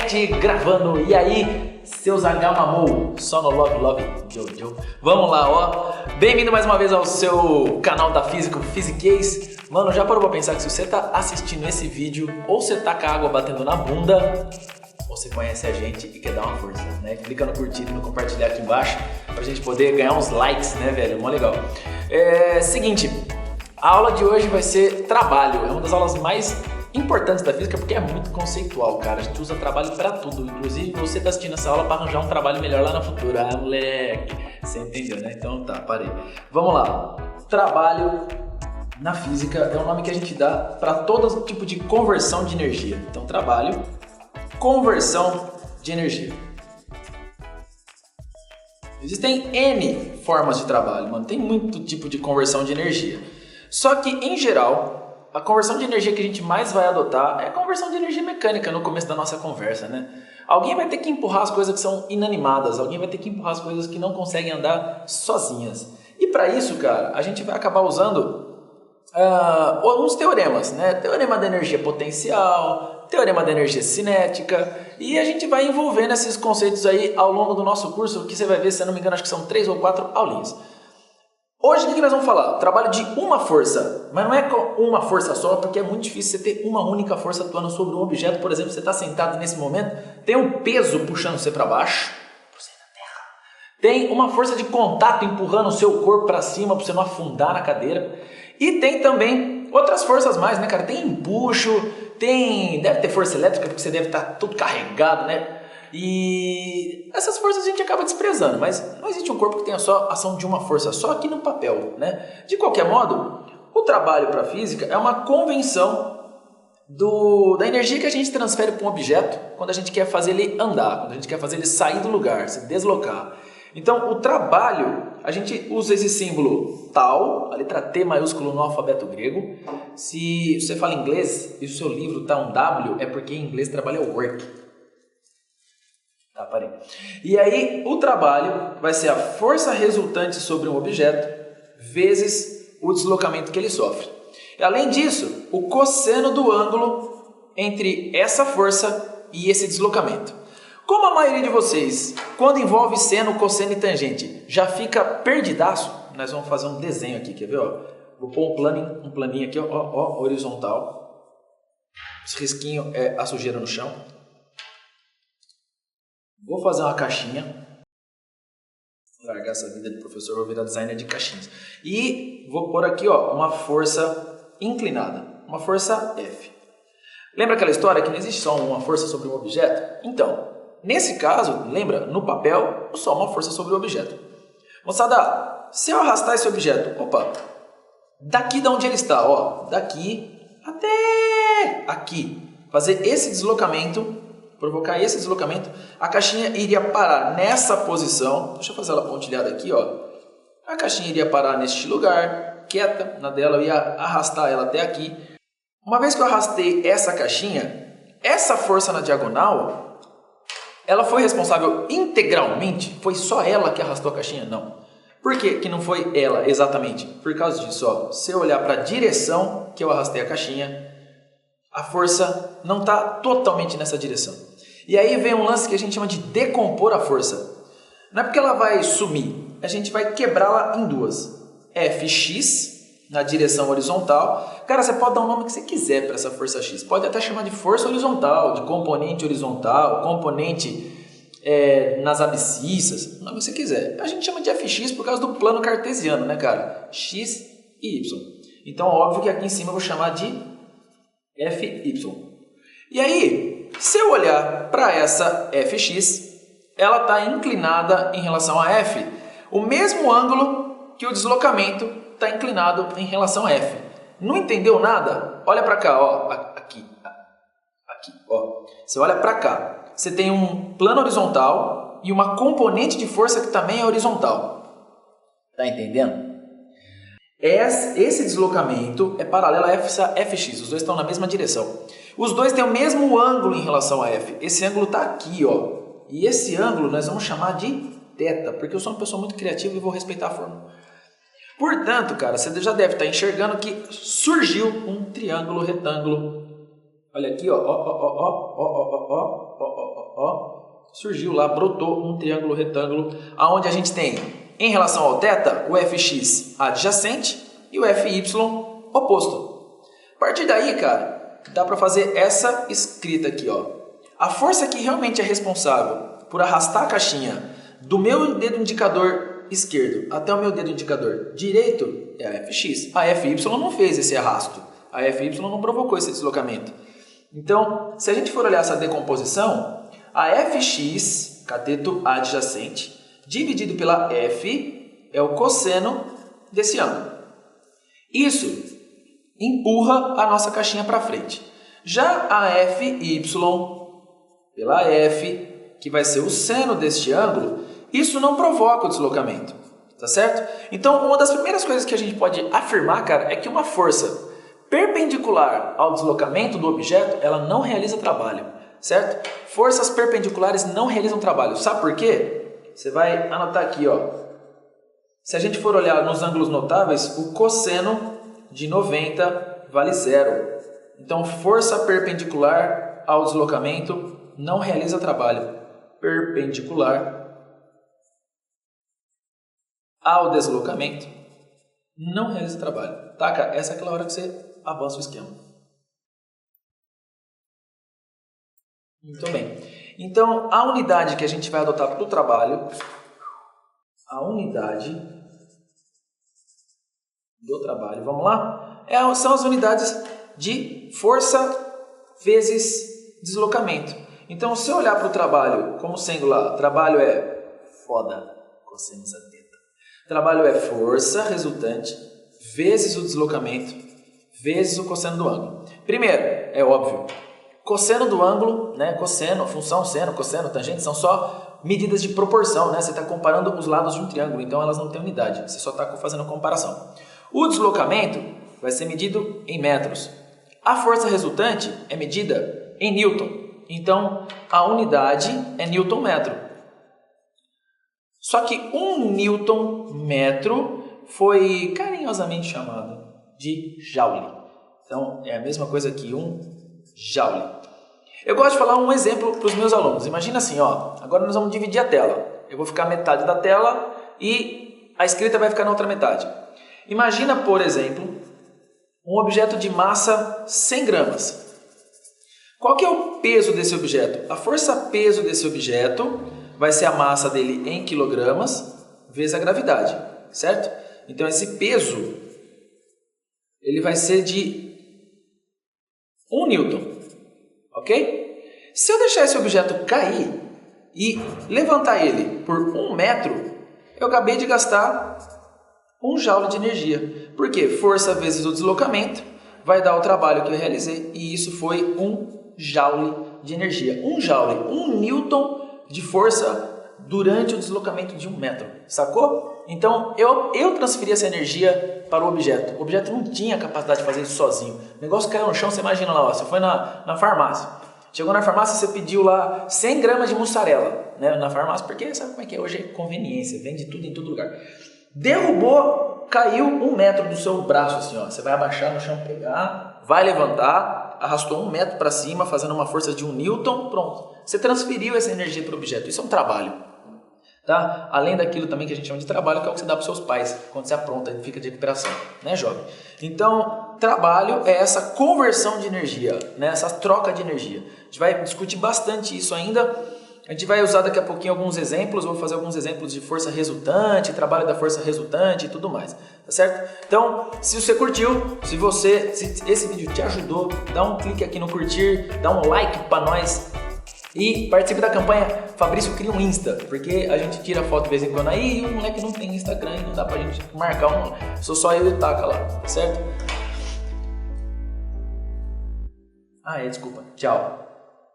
Ed gravando. E aí, seus H mamou, só no Love Jojo. Vamos lá, ó. Bem-vindo mais uma vez ao seu canal da Físico Physiquez. Mano, já parou pra pensar que se você tá assistindo esse vídeo, ou você tá com a água batendo na bunda, ou você conhece a gente e quer dar uma força, né? Clica no curtir e no compartilhar aqui embaixo pra gente poder ganhar uns likes, né, velho? Mó legal. Seguinte, a aula de hoje vai ser trabalho. É uma das aulas mais importantes da física porque é muito conceitual, cara. A gente usa trabalho pra tudo. Inclusive, você tá assistindo essa aula pra arranjar um trabalho melhor lá no futuro. Ah, moleque. Você entendeu, né? Então tá, parei. Vamos lá. Trabalho na física é um nome que a gente dá para todo tipo de conversão de energia. Então, trabalho, conversão de energia. Existem N formas de trabalho, mano. Tem muito tipo de conversão de energia. Só que, em geral, a conversão de energia que a gente mais vai adotar é a conversão de energia mecânica no começo da nossa conversa, né? Alguém vai ter que empurrar as coisas que são inanimadas, alguém vai ter que empurrar as coisas que não conseguem andar sozinhas. E para isso, cara, a gente vai acabar usando alguns teoremas, né? Teorema da energia potencial, teorema da energia cinética, e a gente vai envolvendo esses conceitos aí ao longo do nosso curso, que você vai ver, se eu não me engano, acho que são 3 ou 4 aulinhas. Hoje o que nós vamos falar? Trabalho de uma força, mas não é com uma força só, porque é muito difícil você ter uma única força atuando sobre um objeto. Por exemplo, você está sentado nesse momento, tem um peso puxando você para baixo, você na terra. Tem uma força de contato empurrando o seu corpo para cima para você não afundar na cadeira. E tem também outras forças mais, né, cara? Tem empuxo, deve ter força elétrica, porque você deve estar tudo carregado, né? E essas forças a gente acaba desprezando, mas não existe um corpo que tenha só ação de uma força, só aqui no papel, né? De qualquer modo, o trabalho para a física é uma convenção da energia que a gente transfere para um objeto quando a gente quer fazer ele andar, quando a gente quer fazer ele sair do lugar, se deslocar. Então, o trabalho, a gente usa esse símbolo tal, a letra T maiúsculo no alfabeto grego. Se você fala inglês e o seu livro está um W, é porque em inglês trabalho é work. Tá, parei. E aí, o trabalho vai ser a força resultante sobre um objeto vezes o deslocamento que ele sofre. E, além disso, o cosseno do ângulo entre essa força e esse deslocamento. Como a maioria de vocês, quando envolve seno, cosseno e tangente, já fica perdidaço, nós vamos fazer um desenho aqui, quer ver? Ó? Vou pôr um planinho aqui, ó, horizontal. Esse risquinho é a sujeira no chão. Vou fazer uma caixinha, vou largar essa vida de professor, vou virar designer de caixinhas. E vou pôr aqui, ó, uma força inclinada, uma força F. Lembra aquela história que não existe só uma força sobre um objeto? Então, nesse caso, lembra, no papel, só uma força sobre o objeto. Moçada, se eu arrastar esse objeto, opa, daqui de onde ele está, ó, daqui até aqui, fazer esse deslocamento, provocar esse deslocamento, a caixinha iria parar nessa posição. Deixa eu fazer ela pontilhada aqui, ó. A caixinha iria parar neste lugar, quieta, na dela, eu ia arrastar ela até aqui. Uma vez que eu arrastei essa caixinha, essa força na diagonal, ela foi responsável integralmente? Foi só ela que arrastou a caixinha? Não. Por que não foi ela exatamente? Por causa disso, ó. Se eu olhar para a direção que eu arrastei a caixinha, a força não está totalmente nessa direção. E aí vem um lance que a gente chama de decompor a força. Não é porque ela vai sumir, a gente vai quebrá-la em duas. Fx na direção horizontal. Cara, você pode dar o nome que você quiser para essa força x. Pode até chamar de força horizontal, de componente horizontal, componente nas abscissas, o nome que você quiser. A gente chama de Fx por causa do plano cartesiano, né, cara? X e y. Então, óbvio que aqui em cima eu vou chamar de Fy. E aí, se eu olhar para essa Fx, ela está inclinada em relação a F, o mesmo ângulo que o deslocamento está inclinado em relação a F. Não entendeu nada? Olha para cá, ó, aqui, ó. Você olha para cá, você tem um plano horizontal e uma componente de força que também é horizontal. Tá entendendo? Esse deslocamento é paralelo a Fx, os dois estão na mesma direção. Os dois têm o mesmo ângulo em relação a F. Esse ângulo está aqui, ó. E esse ângulo nós vamos chamar de θ, porque eu sou uma pessoa muito criativa e vou respeitar a fórmula. Portanto, cara, você já deve estar enxergando que surgiu um triângulo retângulo. Olha aqui, ó, surgiu lá, brotou um triângulo retângulo, aonde a gente tem, em relação ao θ, o fx adjacente e o fy oposto. A partir daí, cara, dá para fazer essa escrita aqui, ó. A força que realmente é responsável por arrastar a caixinha do meu dedo indicador esquerdo até o meu dedo indicador direito é a Fx. A Fy não fez esse arrasto. A Fy não provocou esse deslocamento. Então, se a gente for olhar essa decomposição, a Fx, cateto adjacente, dividido pela F, é o cosseno desse ângulo. Isso empurra a nossa caixinha para frente. Já a Fy pela F, que vai ser o seno deste ângulo, isso não provoca o deslocamento, tá certo? Então, uma das primeiras coisas que a gente pode afirmar, cara, é que uma força perpendicular ao deslocamento do objeto, ela não realiza trabalho, certo? Forças perpendiculares não realizam trabalho. Sabe por quê? Você vai anotar aqui, ó. Se a gente for olhar nos ângulos notáveis, o cosseno de 90 vale 0. Então, força perpendicular ao deslocamento não realiza trabalho. Perpendicular ao deslocamento não realiza trabalho. Tá, cara? Essa é aquela hora que você avança o esquema. Muito bem. Então, a unidade que a gente vai adotar para o trabalho, a unidade do trabalho, vamos lá? São as unidades de força vezes deslocamento. Então, se eu olhar para o trabalho como sendo lá, trabalho é foda, cosseno θ. Trabalho é força resultante vezes o deslocamento vezes o cosseno do ângulo. Primeiro, é óbvio, cosseno do ângulo, né? Cosseno, função, seno, cosseno, tangente, são só medidas de proporção, né? Você está comparando os lados de um triângulo, então elas não têm unidade, você só está fazendo comparação. O deslocamento vai ser medido em metros. A força resultante é medida em Newton. Então, a unidade é Newton-metro. Só que 1 Newton-metro foi carinhosamente chamado de Joule. Então, é a mesma coisa que 1 Joule. Eu gosto de falar um exemplo para os meus alunos. Imagina assim, ó, agora nós vamos dividir a tela. Eu vou ficar metade da tela e a escrita vai ficar na outra metade. Imagina, por exemplo, um objeto de massa 100 gramas. Qual que é o peso desse objeto? A força-peso desse objeto vai ser a massa dele em quilogramas vezes a gravidade, certo? Então, esse peso ele vai ser de 1 Newton, ok? Se eu deixar esse objeto cair e levantar ele por 1 metro, eu acabei de gastar 1 joule de energia. Por quê? Força vezes o deslocamento vai dar o trabalho que eu realizei e isso foi 1 joule de energia. 1 joule, 1 newton de força durante o deslocamento de 1 metro, sacou? Então, eu transferi essa energia para o objeto. O objeto não tinha capacidade de fazer isso sozinho. O negócio caiu no chão, você imagina lá, ó, você foi na farmácia. Chegou na farmácia, você pediu lá 100 gramas de mussarela, né, na farmácia, porque sabe como é que é? Hoje é conveniência, vende tudo em todo lugar. Derrubou, caiu 1 metro do seu braço, assim, ó. Você vai abaixar no chão, pegar, vai levantar, arrastou 1 metro para cima, fazendo uma força de 1 newton, pronto. Você transferiu essa energia para o objeto. Isso é um trabalho, tá? Além daquilo também que a gente chama de trabalho, que é o que você dá para os seus pais quando você apronta e fica de recuperação, né, jovem? Então, trabalho é essa conversão de energia, né? Essa troca de energia. A gente vai discutir bastante isso ainda. A gente vai usar daqui a pouquinho alguns exemplos, eu vou fazer alguns exemplos de força resultante, trabalho da força resultante e tudo mais, tá certo? Então, se você curtiu, se esse vídeo te ajudou, dá um clique aqui no curtir, dá um like para nós e participe da campanha Fabrício Cria um Insta, porque a gente tira foto de vez em quando aí e o moleque não tem Instagram e não dá pra gente marcar um, sou só eu e o Taka lá, tá certo? Desculpa, tchau.